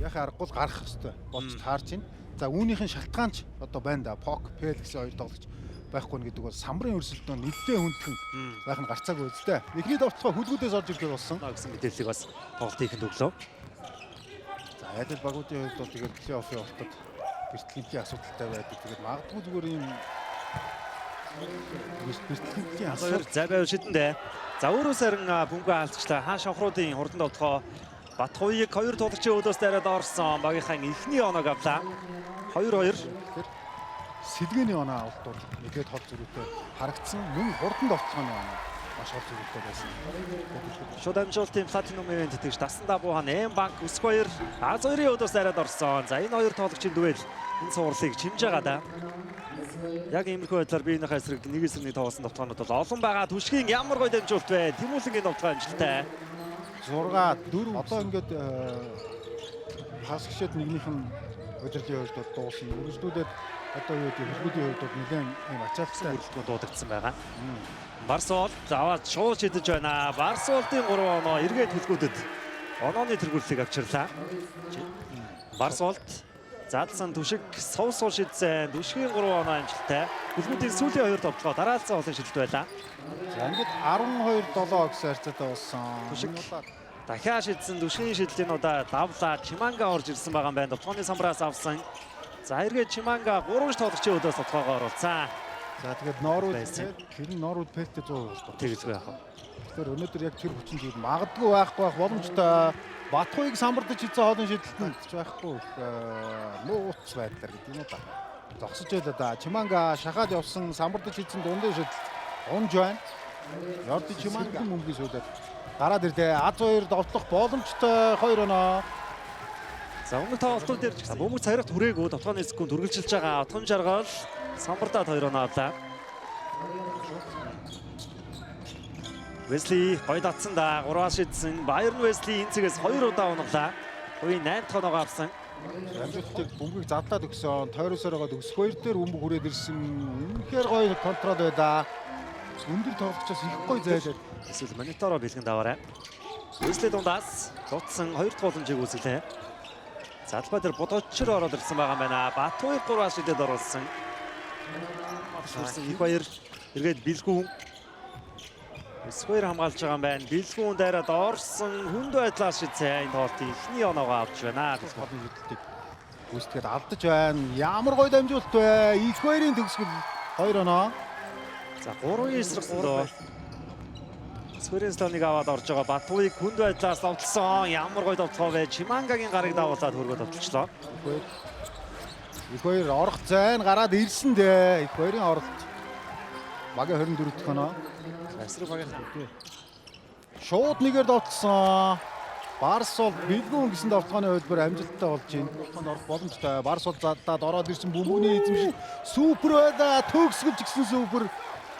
яхаа аргагүй гарах хэвээр болж таарч байна. За үүнийхэн шалтгаан ч одоо байна да. Пок, Пэл гэсэн хоёр тоглогч байхгүй гэдэг бол самбарын өрсөлдөөн нэлээд хүндхэн байх нь гарцаагүй үстэй. Эхний давталгаа хөлгүүдээс орж ирэхээр болсон гэсэн мэдээллийг бас тоглолтын ихэнд өглөө. За Айдал багуудын хувьд бол тэгээд плей-оффын болтод бэртгэлэнтийн асуудалтай байдаг. Тэгээд магадгүй зүгээр юм бэртгэлэнтийн асуудал За байв шидэндээ. За өөрөөс харин бөмбөг хаалцчлаа. Хаан шавхруудын хурдан тоглохоо Батхуйг хоёр тоглогчийн өөдөөс дараад орсон. Багийнхаа эхний оноог авлаа. 2-2. сэлгээний оноо авалт бол нэгээд хол зүрхтэй харагдсан. Мөн хурдан тоглохны оноо маш хол зүрхтэй байсан. Шууд амжилтын платинум ивент тэгж дасан дабуухан М-банк Өсгөөр А2-ын өөдөөс дараад орсон. За энэ хоёр тоглогчийн дуэл энэ цувралыг чимж байгаа да. Яг иймэрхүү байдлаар биенийхээ эсрэг нэгээс нэг тоглосон тоглоомнууд бол олон байгаа. Түшгийн ямар гоё дамжуулт вэ? Тэмүүлэнгийн тоглоом амжилттай. 6-4 одоо ингээд хас гişэд нэгнийх нь удирдлагын хувьд бол дуусна. Үргэлжлүүлээд одоо юу гэдэг хөлбөдийн хувьд бол нэлээд юм ачаалттай хөлбөд дуудагдсан байгаа. Барсуул аваад шууд шидэж байна. Барсуултын 3 оноо эргээд хөлбөдөд онооны тэргүүллийг авчирлаа. Барсуулт задлсан түшиг сувсуул шидсэн. Түшгийн 3 оноо амжилттай. Хөлбөдийн сүүлийн 2 тоглолтоо дараалсан олон шидэлт байлаа. За ингээд 12-7 гэсэн харьцаатай болсон. Түшиг дахиад шидсэн түшгийн шидлийн удаа давлаа Чиманга орж ирсэн байгаа юм байна. Тоглооны самбраас авсан. За эргээд Чиманга 3 тоглогчийн өдөөс тоглоогоо оруулсан. За тэгээд тэр нь Норвуд Пэлтэй 100% тэгзгүй яах вэ? Тэгэхээр өнөөдөр яг тэр хүчин зүйл магадгүй байх боломжтой. Батхуйг самбардаж хийсэн хоолны шидэлтэнд ч байхгүй нууц байдлаар гэдэг юм уу да. Зогсож байлаа да. Чиманга шахаад явсан самбардаж хийсэн дундын шидэлт унж байна. Yordi Чиманга мөнгөний сүүлээд гараад ирлээ. А2 довтлох боломжтой 2 оноо. За өмнөх тоглолтууд дээр ч гэсэн бөмбөг царигт хүрээгүй тоглооны секунд үргэлжилж байгаа. Отгон жаргал самбардаад 2 оноо авлаа. Wesley гоё татсан да. 3-аас шидсэн. Bayern Wesley энэ цэгээс 2 удаа унаглаа. Хувийн 8 дахь оноогоо авсан. Амжилтыг бөмбөгийг задлаад өгсөн. Тойросоор байгаа төгс 2 дээр бөмбөг хүрээд ирсэн. Үнэхээр гоё контрол байлаа. Өндөр тоглогчоос их гоё зайлаад. Эсвэл монитороо бэлгэн даваарай. Wesley дундаас цуцсан 2 дахь боломжийг үүсгэлээ. Залбаа дээр бодочор ороод ирсэн байгаа юм байна. Батхуйг 3-аас шидэд оруулсан. Их баяр эргээд бэлгүүн. Өсгөр хамгаалж байгаа юм байна. Бэлгүүн дайраад орсон хүнд байдлаас шидсэн. Энэ тоглолтын эхний оноогоо авч байна. Холны хөдөлтийг гүйцэтгээд алдаж байна. Ямар гоё дамжуулт вэ? Их баярын төгсгөл 2 оноо. За 3-ын эсрэг доо. Өсгөрийн слоныг аваад орж байгаа Батхуйг хүнд байдлаас давталсан. Ямар гоё давталгаа вэ? Чимангагийн гарыг давуулаад хөргөө давталчлаа. Их баяр орох зайн гараад ирсэн дээ. Их баярын оролт. Багийн 24 дахь оноо. Эсрэг багийн Шууд нэгээр давталсан. Барс бол бэлгүүн гэсэн давталгааны хувьд амжилттай болж байна. Тоглоонд орох боломжтой. Барс бол задаад ороод ирсэн бөмбөгний эзэмшил супер байлаа. Төгсгөлж гисэн супер.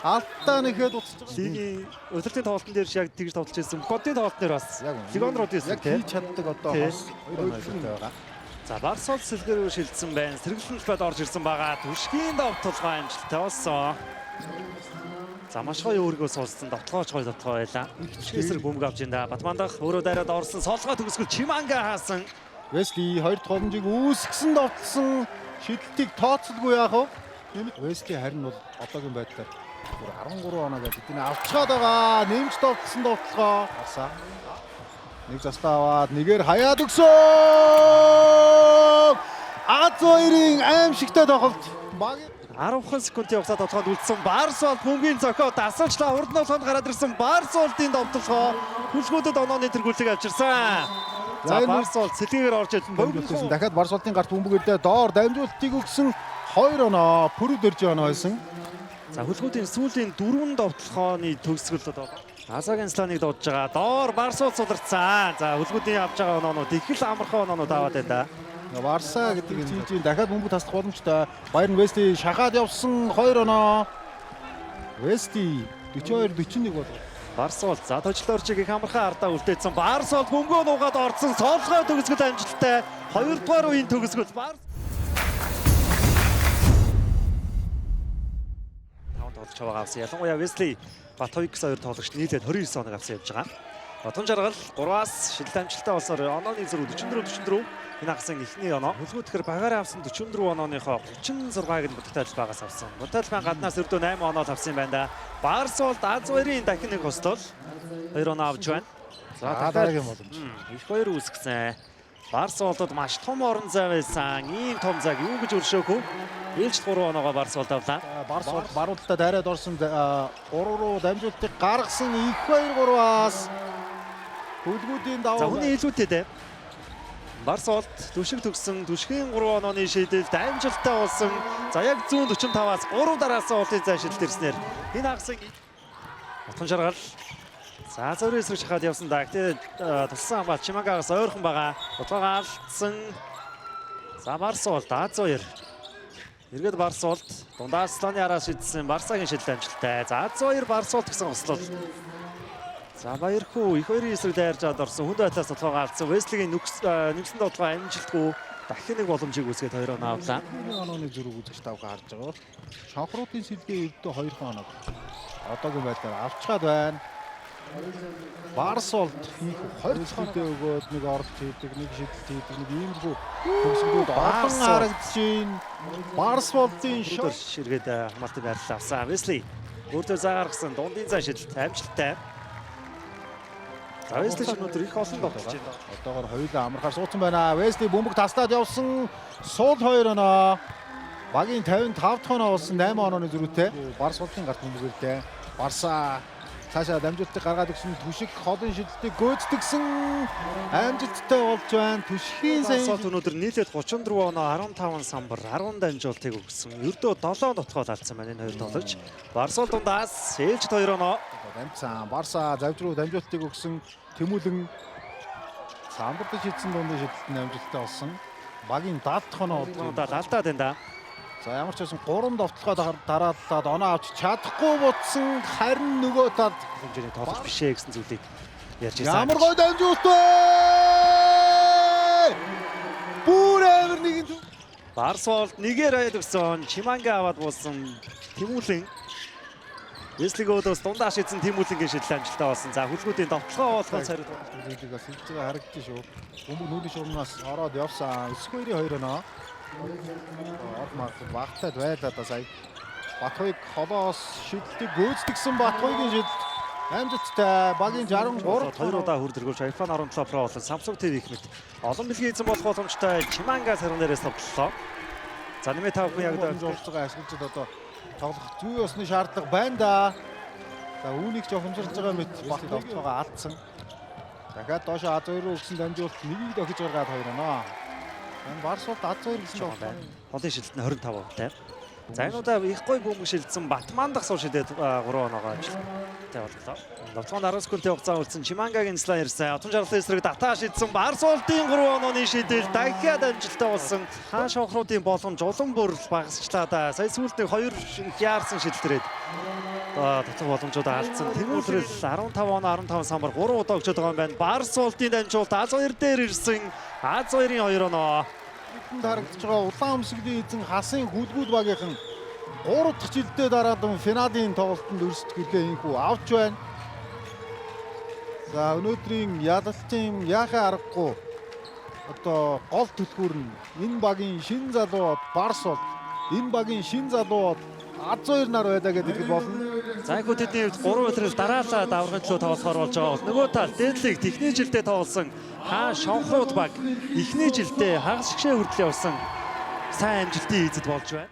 Алтаа нэхэд уцаж байгаа. Лигийн өдөртийн тоглолтын дээр яг тэгж тоглож байсан. Кодын тоглолтын дээр бас Лигонрууд яг хийж чаддаг одоо хос 2 оноотой байгаа. За Барсол сэлгэрээр шилжсэн байна. Сэргэлэнлбад орж ирсэн байгаа. Түшгийн давталгаа амжилттай болсон. За маш гоё өөргөө суулсан давталгаач гоё давталгаа байлаа. Эсрэг бөмбөг авч энэ Батмандах өөрөө дайраад орсон солгоо төгсгөл Чиманга хаасан. Wesley 2 дахь боломжийг үүсгэсэн давталсан. Шидэлтийг тооцолгүй яах вэ? Wesley харин бол одоогийн байдлаар 13 оноо гэж эдний авчгаад байгаа. Нэмж давталсан давталгаа. Харсаа. Нэг застаа аваад нэгээр хаяад өгсөн. А2-ын аимшигтай тоглолт. 10 секундын хугацаанд тоглоход үлдсэн Барсол бөмбөгийн зохио дасалчлаа урд нь болоход гараад ирсэн Барсолтын давталгаа хүлгүүдэд онооны тэргүүлийг авчирсан. За Барсол сэлгээгээр орж бөмбөгсөн. Дахиад Барсолтын гарт бөмбөг ирлээ. Доор дамжуултыг өгсөн 2 оноо, пүрэв дөрж оноо байсан. За хүлгүүдийн сүүлийн 4 давталгооны төгсгөл одоо Азагийн слоныг дуудаж байгаа. Доор Барсол суларцсан. За хүлгүүдийн авж байгаа оноонууд их л амархан оноонууд аваад байна да. Барса гэдэг нь чийж дахиад бөмбөг таслах боломжтой. Bayern Wesley шахаад явсан 2 оноо. Wesley 42-41 бол Барсол за тожлоорчиг их амархан ардаа үлдээсэн. Барсол бөмбөгөө нуугаад орсон. Солгоо төгсгөл амжилттай. 2 дугаар үеийн төгсгөл Барс. Тавд болж байгаа авсан. Ялангуяа Wesley Батхуйг гэсэн 2 тоглогч нийлээд 29 оног авсан явж байгаа. Отон жаргал 3-аас шилдэг амжилттай болсоор онооны зэрэг 44-44 энэ хагасан ихний оноо. Хөлгүүдээр багаараа авсан 44 онооныхоо 36-ыг нь Будагтай Албаагаас авсан. Будагтай Албаа гаднаас ердөө 8 оноо авсан юм байна да. Барсуулт Az2-ын дахин нэг хостол 2 оноо авч байна. За дараагийн боломж. Их хоёр үүсгэсэн. Барсуултад маш том орон зай байсан. Ийм том зайг юу гэж өршөөхөө? Ээлж 3 оноогоо Барсуулт авлаа. Барсуулт баруунтаа дайраад орсон 3 руу дамжуултыг гаргасан их 2-3-аас хөлгүүдийн За давуу. хүний илүүтэй дээ. Барсуулт түшиг төгсөн түшгийн 3 онооны шийдэлд амжилттай болсон. За яг 145-аас 3 дараасан уулын зай шилд ирснээр энэ хагасан Отон жаргал. За зөврөө эсрэг шахаад явсан да. Гэтэ тулсан хамгаалт Чимангаагаас ойрхон байгаа. Утгаагаа алдсан. За Барсуулт Az2. Эргээд Барсуулт дундаас Слоны араас шидсэн Барсагийн шилд амжилттай. За Az2 Барсуулт гэсэн хослол. За Баярхүү их хоёрын эсрэг дайрж аваад орсон. Хүнд байдлаас тоглоом алдсан. Веслигийн нэмсэн тоглоом амжилтгүй дахин нэг боломжийг үүсгээд 2 оноо авлаа. Онооны зүрх үзэж тавга харж байгаа бол шанхруудын сэлгээ ердөө 2 оноо. Одоогийн байдлаар авчгаад байна. Барсуулт 20 сэлгээ өгөөд нэг оролт хийдэг, нэг шидэлт хийдэг, нэг иймэрхүү төгсгүүд олон харагдчихээн. Барсуултын Шүтэр ширгээд хамаалтын байрлал авсан. Весли өөртөө заа гаргасан дундын зай шидэлт амжилттай. За Весли ч өнөөдөр их олон тоглож байна. Одоогоор хоёулаа амархаар суудсан байна. Весли бөмбөг таслаад явсан. Суул 2 оноо. Багийн 55 дахь оноо болсон 8 онооны зөрүүтэй. Барсуултын гарт бөмбөгөлтэй. Барса цаашаа дамжуултыг гаргаад өгсөн түшиг холын шидэлтийг гүйцэтгсэн амжилттай болж байна. Түшгийн Барсуулт өнөөдөр нийлээд 34 оноо 15 самбар 10 дамжуултыг өгсөн. Ердөө 7 нутгаад алдсан байна энэ хоёр тоглож. Барсуулт дундаас ээлжид 2 оноо. Дамжсан. Барса завж руу дамжуултыг өгсөн Тэмүүлэн самбартаж хийсэн дундын шидэлтэн амжилттай болсон. Багийн 70 дахь оноо Удаад алдаад байна да. за ямар ч байсан 3 довтлогоо дарааллаад оноо авч чадахгүй бутсан харин нөгөө тал Хэмжээний тоглож бишээ гэсэн зүйлийг ярьж ирсэн. ямар гой дамжуулт вэ? Бүр амар нэгэн Барсуулт нэгээр хаяад өгсөн. Чиманга аваад буулсан Тэмүүлэн Веслиг өөдөөс дундаа шидсэн Тэмүүлэнгийн шидэл амжилттай болсон. За хөлгүүдийн довтлогоо болгоц хариу зүйлийг бас хэлж байгаа харагдчих шүү. Бөмбөг нүүрийн шуурнаас ороод явсан. 9-2 оноо. Ормаар багтаад байлаа да сая. Батхойг холоос шидэлтийг гүйцэтгсэн Батхойгийн шидэлт амжилттай. Багийн 63 2 удаа хүрдэргүүлж iPhone 17 Pro болон Samsung TV их мэт олон бэлгийн эзэн болох боломжтой Чиманга сарн дээрээс тоглолоо. За нэмээ та бүхэн яг жуулж байгаа ашиглалчид одоо тоглох зүй ёсны шаардлага байна да. За үүнийг ч ухамсарлаж байгаа мэт бат тоглохоо алдсан. Дахиад доош Az2 руу өгсөн дамжуулт нэгийг дохиж гаргаад 2 оноо. Энэ Барсуулт Az2 гэсэн тоглоом. холын шилэлт нь 25%-тай. За энэ удаа их гой бөмбөг шилжсэн Батман дахь суу шидэд 3 оноогоо амжилттай боллоо. Лавцгаан 10 секундын хугацаа үлдсэн Чимангагийн слайд ирсэн. Отон жаргалын эсрэг дата шидсэн Барсуултын 3 онооны шидэл дахиад амжилттай болсон. Хаан шонхруудын боломж улам бүр багасчлаа да. Сая сүүлд нэг 2 яарсан шидэлтрээд татах боломжуудаа алдсан. Тэмүүлрэл 15 оноо 15 самбар 3 удаа өгчөд байгаа юм байна. Барсуултын дамжуулт Az2 дээр ирсэн. Az2-ын 2 оноо. Энд харагдаж байгаа улаан өмсгөлийн эзэн хасын хөлгүүд багийнхан 3 дахь жилдээ дараад финалийн тоглолтод өрсөлдөхлөө инхүү авч байна. За өнөөдрийн ялалтын яхаа аргагүй одоо гол түлхүүр нь энэ багийн шин залуу Барсуулт, энэ багийн шин залуу Az2 нар байдаа гэдэг хэлбэл болно. За их тэдний хувьд 3 өдрөл дараалал даврагын төлөө тоглохоор болж байгаа бол нөгөө тал дээдлийг техник жилдээ тоглосон Хаан шонхрууд баг эхний жилдээ хагас шгшээ хүртэл явсан сайн амжилтын эзэд болж байна.